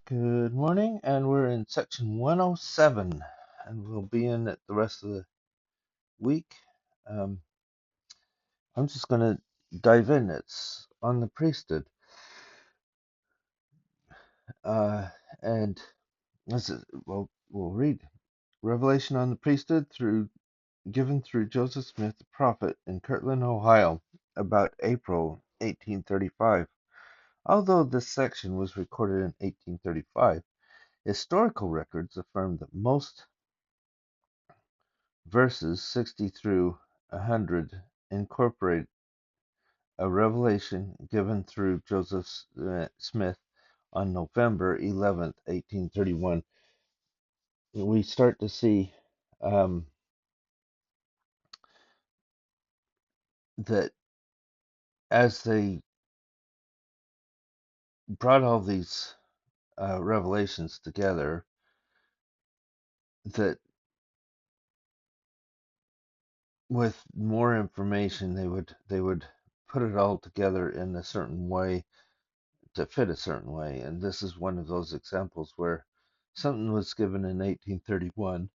Good morning, and we're in section 107, and we'll be in it the rest of the week. Um, I'm just going to dive in. It's on the priesthood, and this is we'll read Revelation on the priesthood given through Joseph Smith, the prophet, in Kirtland, Ohio, about April 1835. Although this section was recorded in 1835, historical records affirm that most verses 60 through 100 incorporate a revelation given through Joseph Smith on November 11th, 1831. We start to see um, that as they brought all these revelations together, that with more information they would put it all together in a certain way to fit a certain way. And this is one of those examples where something was given in 1831,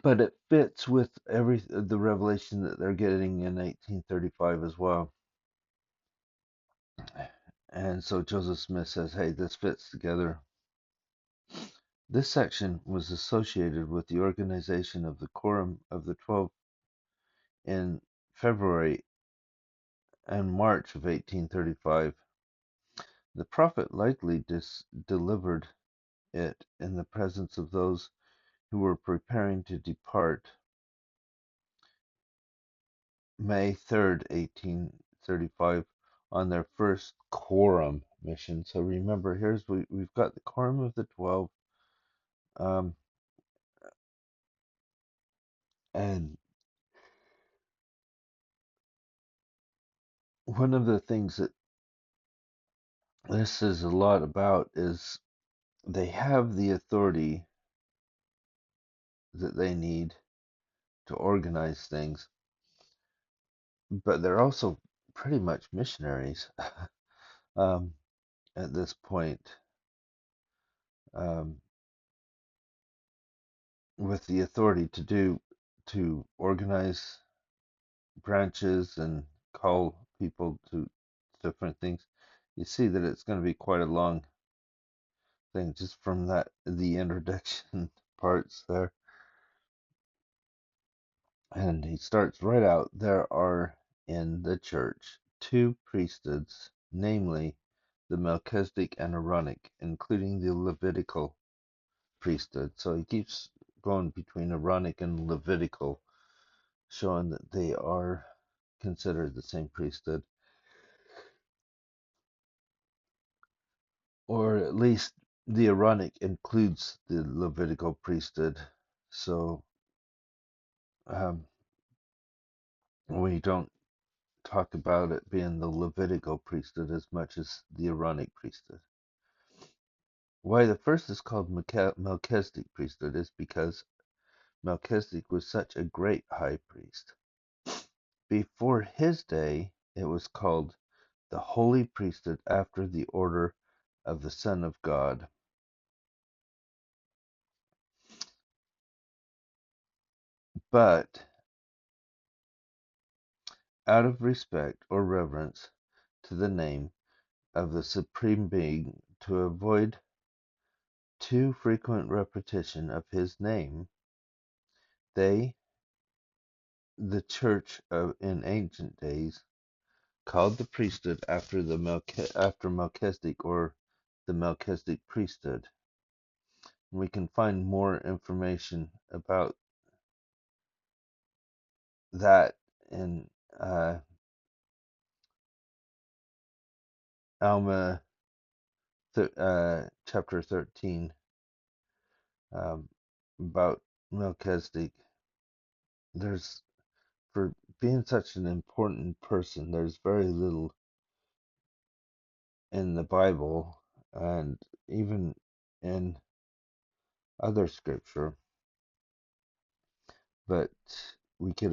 but it fits with the revelation that they're getting in 1835 as well. And so Joseph Smith says, hey, this fits together. This section was associated with the organization of the Quorum of the 12 in February and March of 1835. The prophet likely delivered it in the presence of those who were preparing to depart May 3rd, 1835, on their first quorum mission. So remember, we've got the quorum of the 12, um, and one of the things that this is a lot about is they have the authority that they need to organize things, but they're also pretty much missionaries um, at this point, um, with the authority to organize branches and call people to different things. You see that it's going to be quite a long thing just from the introduction parts there. And he starts right out. There are in the church two priesthoods, namely the Melchizedek and Aaronic, including the Levitical priesthood. So he keeps going between Aaronic and Levitical, showing that they are considered the same priesthood, or at least the Aaronic includes the Levitical priesthood. So um, we don't talk about it being the Levitical priesthood as much as the Aaronic priesthood. Why the first is called Melchizedek priesthood is because Melchizedek was such a great high priest. Before his day, it was called the holy priesthood after the order of the Son of God. But out of respect or reverence to the name of the Supreme Being, to avoid too frequent repetition of his name, they, the church in ancient days, called the priesthood after Melchizedek, or the Melchizedek priesthood. We can find more information about that in Alma chapter 13, um, about Melchizedek. There's For being such an important person, there's very little in the Bible and even in other scripture, but we get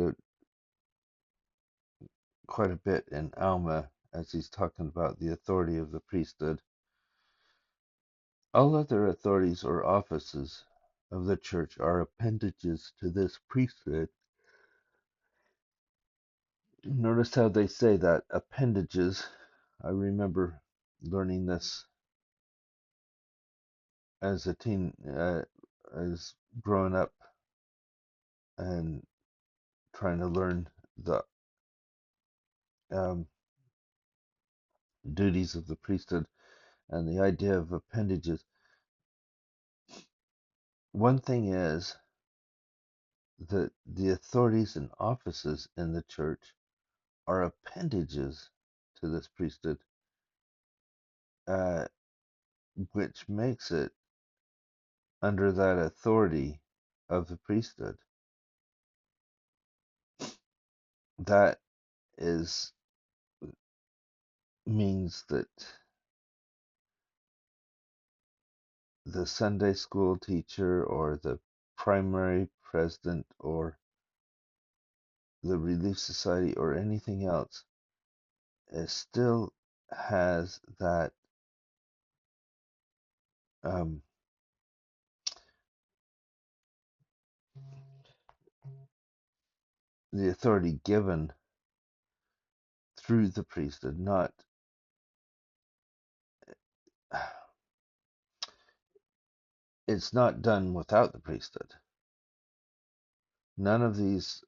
quite a bit in Alma as he's talking about the authority of the priesthood. All other authorities or offices of the church are appendages to this priesthood. Notice how they say that appendages. I remember learning this as a teen, as growing up and trying to learn the um, duties of the priesthood and the idea of appendages. One thing is that the authorities and offices in the church are appendages to this priesthood, uh, which makes it under that authority of the priesthood. That is means that the Sunday school teacher or the primary president or the Relief Society or anything else, it still has that um, the authority given through the priesthood, not it's not done without the priesthood. None of these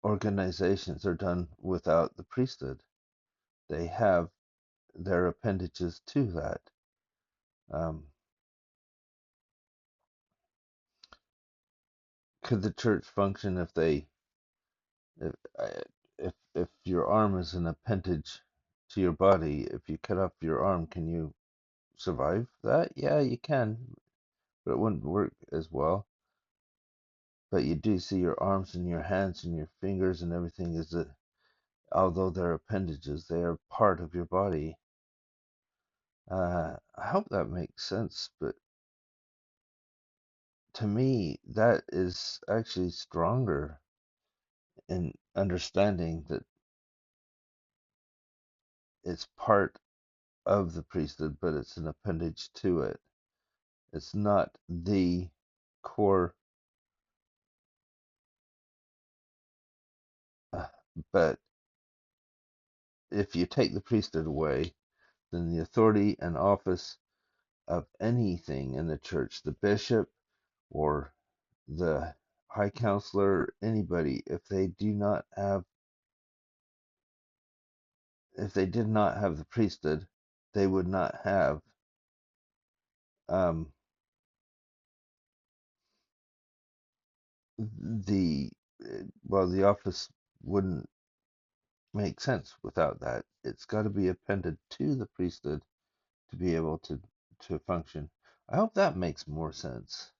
organizations are done without the priesthood. They have their appendages to that. Um, could the church function if they if if your arm is an appendage to your body? If you cut off your arm, can you survive that? Yeah, you can, but it wouldn't work as well. But you do see your arms and your hands and your fingers and everything is a, although they're appendages, they are part of your body. I hope that makes sense, but to me, that is actually stronger in understanding that it's part of the priesthood, but it's an appendage to it. It's not the core, uh, but if you take the priesthood away, then the authority and office of anything in the church, the bishop or the high counselor, anybody, if they did not have the priesthood, they would not have um, the the office wouldn't make sense without that. It's got to be appended to the priesthood to be able to function. I hope that makes more sense.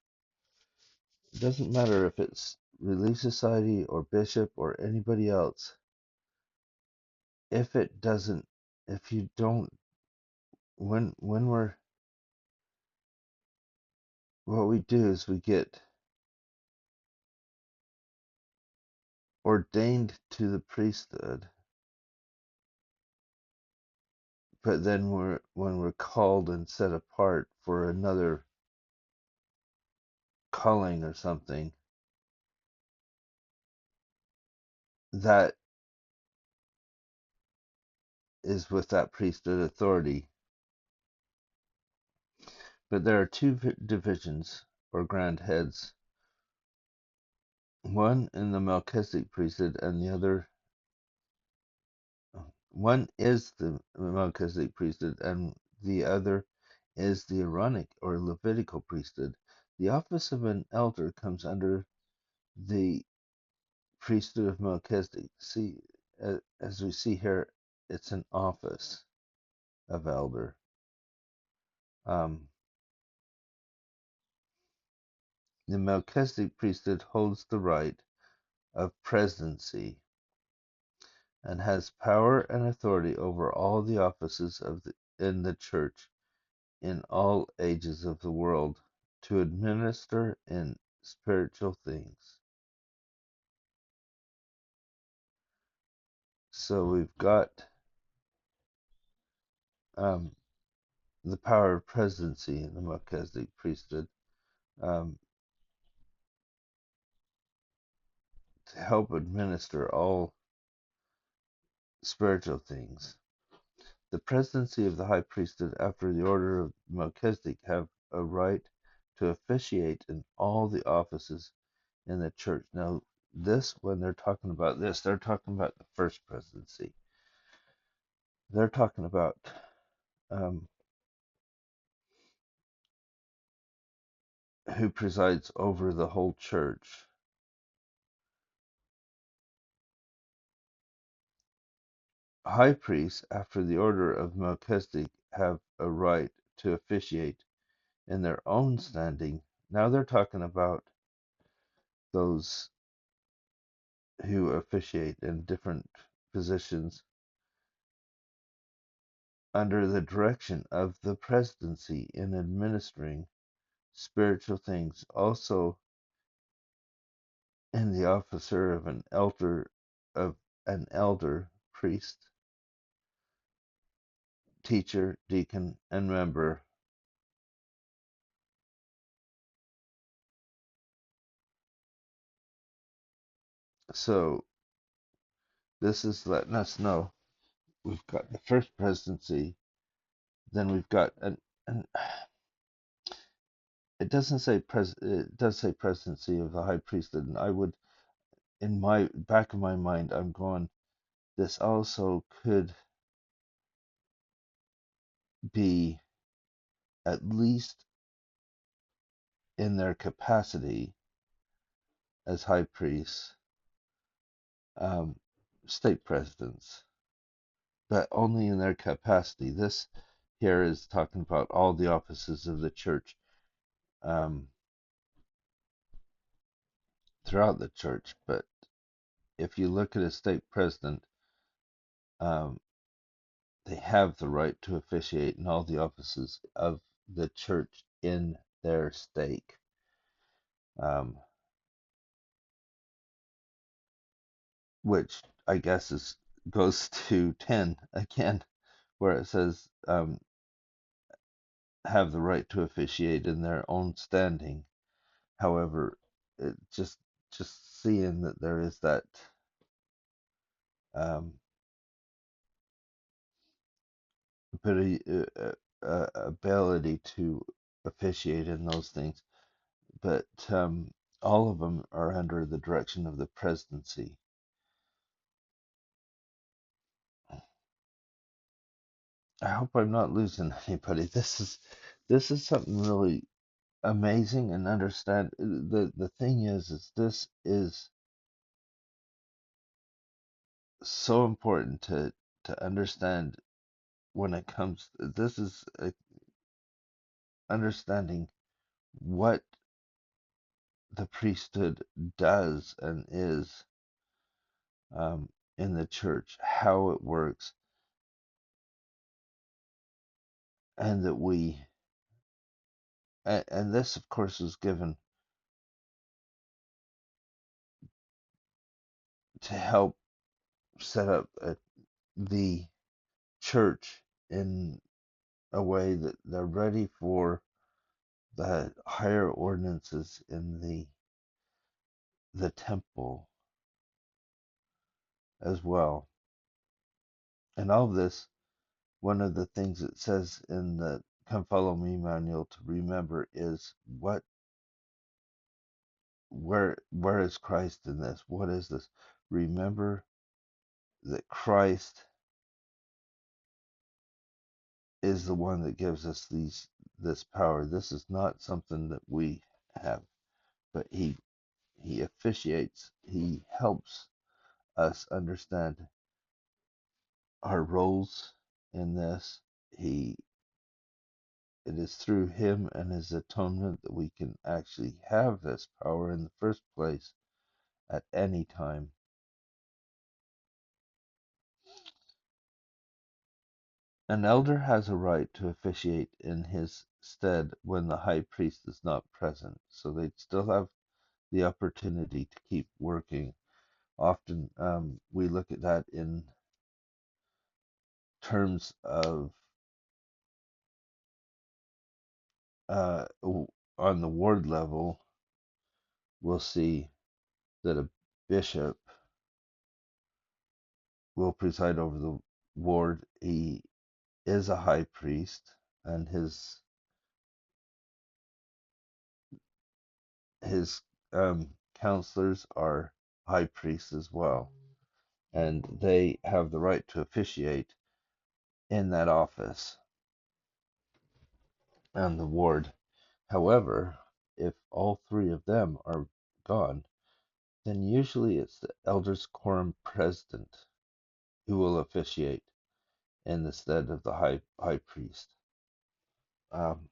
It doesn't matter if it's Relief Society or Bishop or anybody else. If it doesn't, if you don't, when we're, what we do is we get ordained to the priesthood, but then when we're called and set apart for another calling or something, that is with that priesthood authority. But there are two divisions or grand heads, one in the Melchizedek priesthood and the other. One is the Melchizedek priesthood and the other is the Aaronic or Levitical priesthood. The office of an elder comes under the priesthood of Melchizedek. See, as we see here, it's an office of elder. Um, the Melchizedek priesthood holds the right of presidency and has power and authority over all the offices in the church in all ages of the world to administer in spiritual things. So we've got um, the power of presidency in the Melchizedek priesthood, um, to help administer all spiritual things. The presidency of the high priesthood after the order of Melchizedek have a right to officiate in all the offices in the church. Now, this, when they're talking about this, they're talking about the first presidency. They're talking about um, who presides over the whole church. High priests, after the order of Melchizedek, have a right to officiate in their own standing. Now they're talking about those who officiate in different positions under the direction of the presidency in administering spiritual things, also in the officer of an elder, priest, teacher, deacon, and member. So this is letting us know we've got the first presidency, then we've got an it doesn't say it does say presidency of the high priesthood, and I would, in my back of my mind, I'm going, this also could be at least in their capacity as high priests, um, stake presidents, but only in their capacity. This here is talking about all the offices of the church, um, throughout the church. But if you look at a stake president, um, they have the right to officiate in all the offices of the church in their stake. Um, which I guess is goes to 10 again, where it says have the right to officiate in their own standing. However, it just seeing that there is that um, ability to officiate in those things, but all of them are under the direction of the presidency. I hope I'm not losing anybody. This is something really amazing, and understand the thing is this is so important to understand when it comes. This is understanding what the priesthood does and is, in the church, how it works, and that and this of course is given to help set up the church in a way that they're ready for the higher ordinances in the temple as well. And all of this, one of the things it says in the Come Follow Me manual to remember is where is Christ in this? What is this? Remember that Christ is the one that gives us this power. This is not something that we have, but he officiates, he helps us understand our roles in this. He It is through him and his atonement that we can actually have this power in the first place at any time. An elder has a right to officiate in his stead when the high priest is not present, so they still have the opportunity to keep working. Often we look at that in terms of on the ward level, we'll see that a bishop will preside over the ward. He is a high priest, and his counselors are high priests as well, and they have the right to officiate in that office and the ward. However, if all three of them are gone, then usually it's the elders quorum president who will officiate in the stead of the high priest. Um,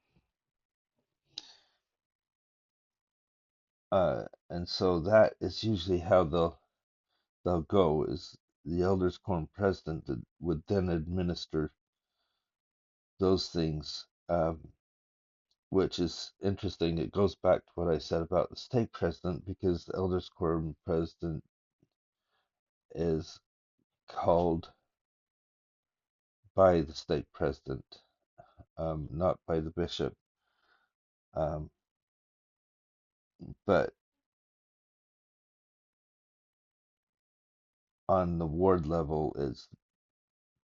and so that is usually how they'll go, is the elders quorum president that would then administer those things, which is interesting. It goes back to what I said about the stake president, because the elders quorum president is called by the stake president, not by the bishop. Um, but on the ward level, it's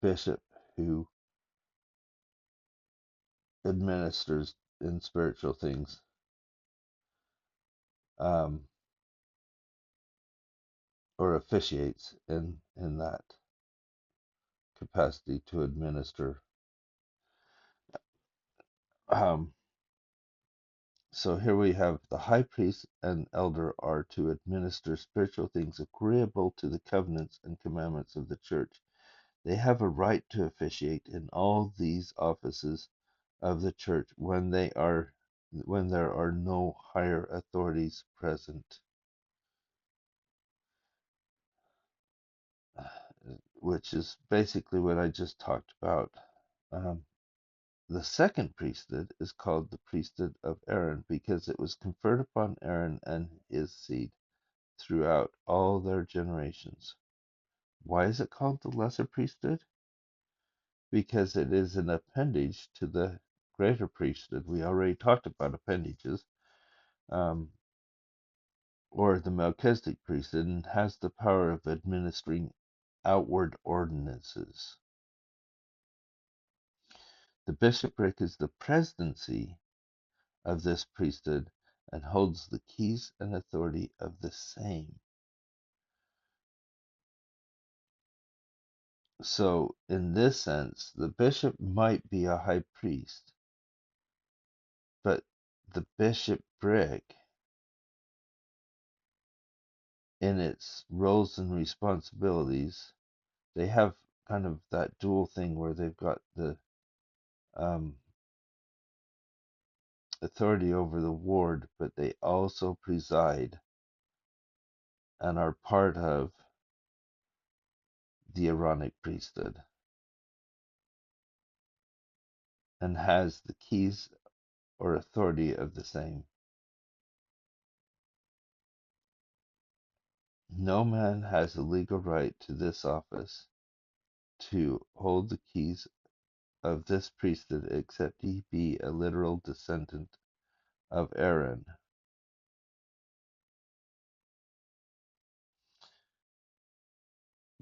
bishop who administers in spiritual things, um, or officiates in that capacity to administer. Um, so here we have the high priest and elder are to administer spiritual things agreeable to the covenants and commandments of the church. They have a right to officiate in all these offices of the church when there are no higher authorities present, which is basically what I just talked about. Um, the second priesthood is called the priesthood of Aaron because it was conferred upon Aaron and his seed throughout all their generations. Why is it called the lesser priesthood? Because it is an appendage to the greater priesthood. We already talked about appendages, um, or the Melchizedek priesthood, and has the power of administering outward ordinances. The bishopric is the presidency of this priesthood and holds the keys and authority of the same. So, in this sense, the bishop might be a high priest, but the bishopric, in its roles and responsibilities, they have kind of that dual thing where they've got the um, authority over the ward, but they also preside and are part of the Aaronic priesthood and has the keys or authority of the same. No man has a legal right to this office to hold the keys of this priesthood except he be a literal descendant of Aaron.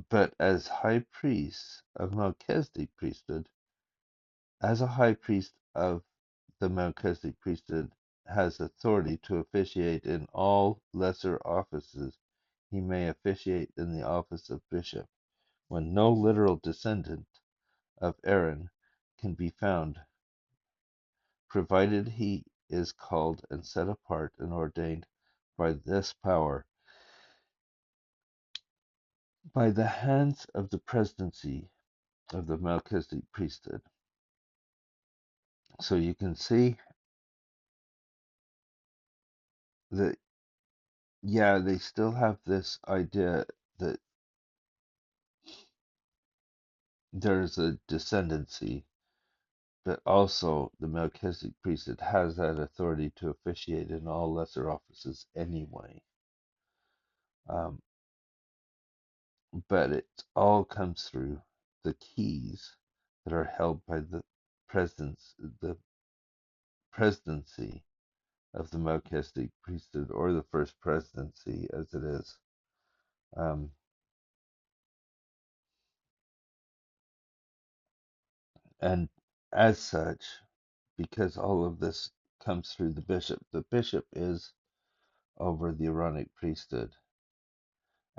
But as high priest of Melchizedek priesthood, as a high priest of the Melchizedek priesthood has authority to officiate in all lesser offices, he may officiate in the office of bishop when no literal descendant of Aaron can be found, provided he is called and set apart and ordained by this power, by the hands of the presidency of the Melchizedek priesthood. So you can see that, yeah, they still have this idea that there's a descendancy, but also the Melchizedek priesthood has that authority to officiate in all lesser offices anyway. Um, but it all comes through the keys that are held by the presidents, the presidency of the Melchizedek priesthood, or the first presidency as it is. Um, and as such, because all of this comes through the bishop is over the Aaronic priesthood,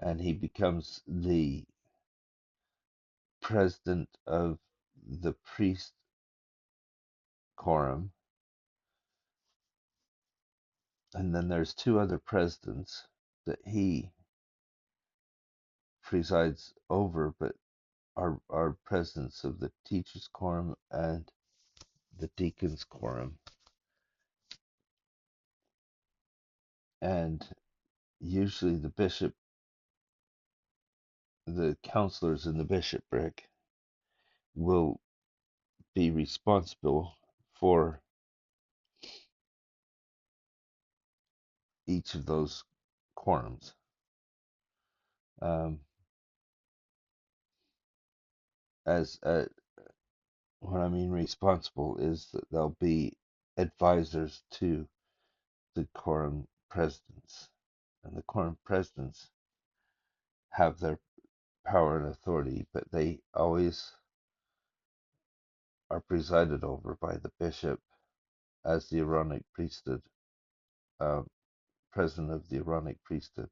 and he becomes the president of the priest quorum. And then there's two other presidents that he presides over, but are presidents of the teachers quorum and the deacons quorum. And usually the counselors in the bishopric will be responsible for each of those quorums. Um, as What I mean responsible is that they'll be advisors to the quorum presidents, and the quorum presidents have their power and authority, but they always are presided over by the bishop as the Aaronic priesthood, uh, president of the Aaronic priesthood.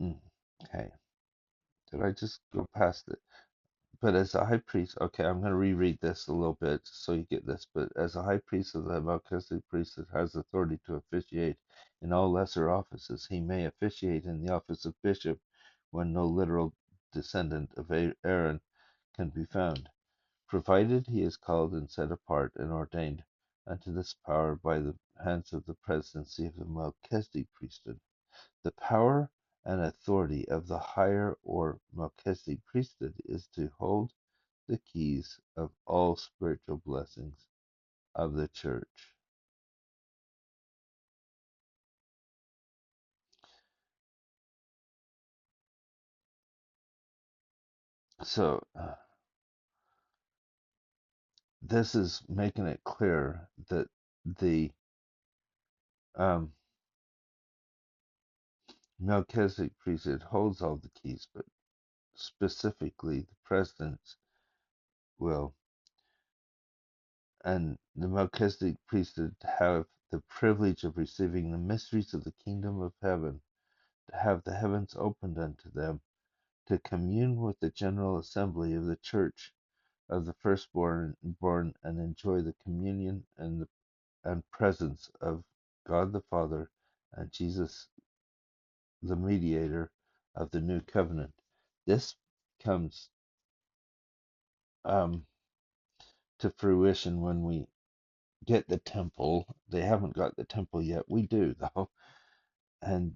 Okay, did I just go past it? But as a high priest, okay, I'm going to reread this a little bit so you get this. But as a high priest of the Melchizedek priesthood has authority to officiate in all lesser offices, he may officiate in the office of bishop when no literal descendant of Aaron can be found, provided he is called and set apart and ordained unto this power by the hands of the presidency of the Melchizedek priesthood. The power and authority of the higher or Melchizedek priesthood is to hold the keys of all spiritual blessings of the church. So, this is making it clear that the um, Melchizedek priesthood holds all the keys, but specifically the presidents will. And the Melchizedek priesthood have the privilege of receiving the mysteries of the kingdom of heaven, to have the heavens opened unto them, to commune with the general assembly of the church of the firstborn and enjoy the communion and presence of God the Father and Jesus, the mediator of the new covenant. This comes um, to fruition when we get the temple. They haven't got the temple yet. We do, though. And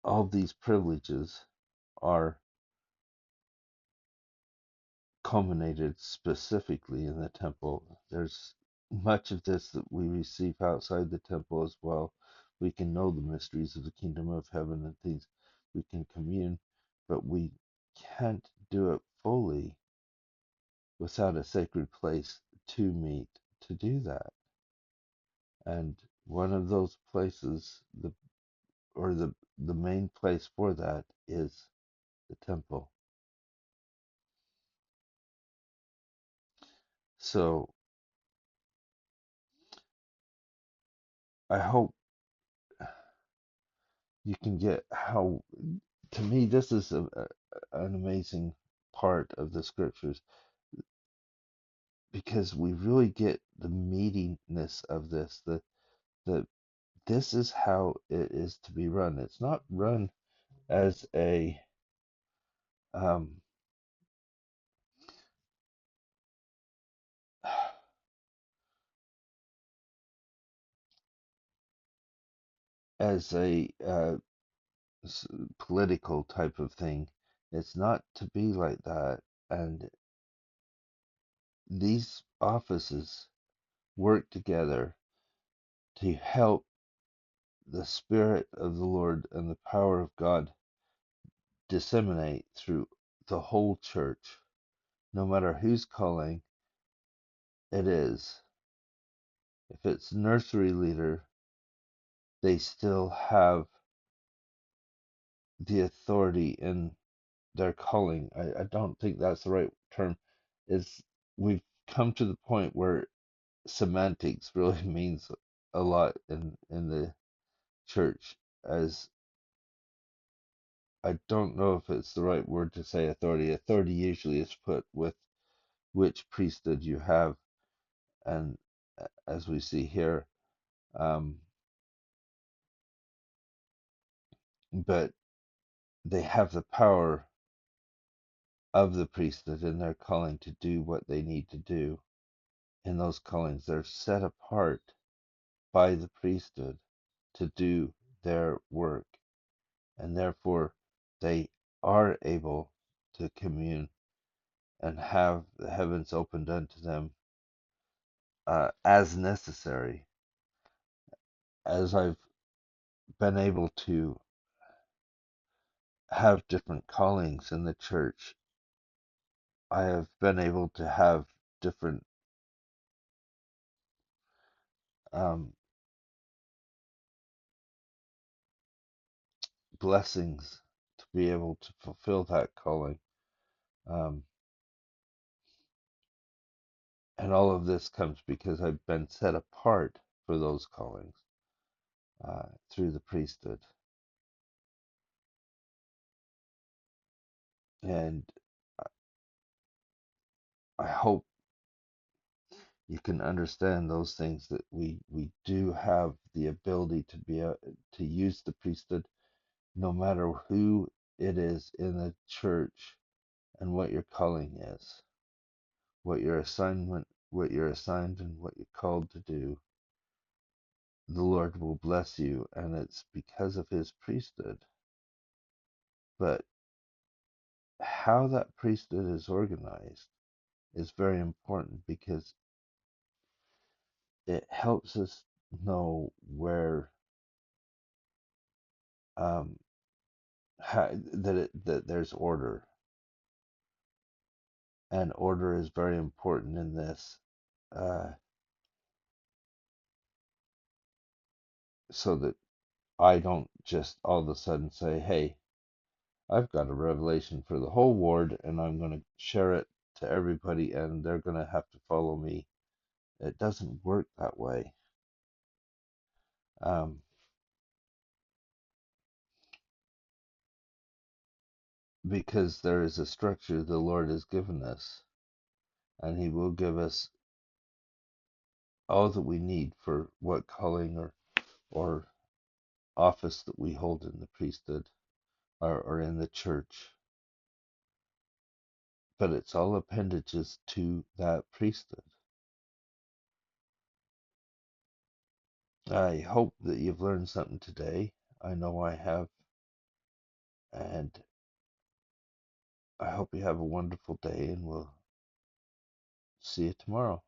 all these privileges are culminated specifically in the temple. There's much of this that we receive outside the temple as well. We can know the mysteries of the kingdom of heaven and things. We can commune, but we can't do it fully without a sacred place to meet to do that. And one of those places, the main place for that is the temple. So I hope you can get how, to me, this is an amazing part of the scriptures, because we really get the meatiness of this. The This is how it is to be run. It's not run as um, as a political type of thing. It's not to be like that. And these offices work together to help the Spirit of the Lord and the power of God disseminate the whole church, no matter whose calling it is. If it's nursery leader, they still have the authority in their calling. I don't think that's the right term. Is we've come to the point where semantics really means a lot in the church, as I don't know if it's the right word to say authority. Authority usually is put with which priesthood you have, and as we see here, um, but they have the power of the priesthood in their calling to do what they need to do in those callings. They're set apart by the priesthood to do their work, and therefore they are able to commune and have the heavens opened unto them as necessary. As I've been able to have different callings in the church, I have been able to have different um, blessings to be able to fulfill that calling. Um, and all of this comes because I've been set apart for those callings through the priesthood. And I hope you can understand those things, that we do have the ability to to use the priesthood no matter who it is in the church and what your calling is, what you're assigned and what you're called to do. The Lord will bless you, and it's because of his priesthood. But how that priesthood is organized is very important, because it helps us know where um, that there's order, and order is very important in this, uh, so that I don't just all of a sudden say, "Hey, I've got a revelation for the whole ward, and I'm going to share it to everybody, and they're going to have to follow me." It doesn't work that way, um, because there is a structure the Lord has given us, and He will give us all that we need for what calling or office that we hold in the priesthood, or in the church. But it's all appendages to that priesthood. I hope that you've learned something today. I know I have, and I hope you have a wonderful day, and we'll see you tomorrow.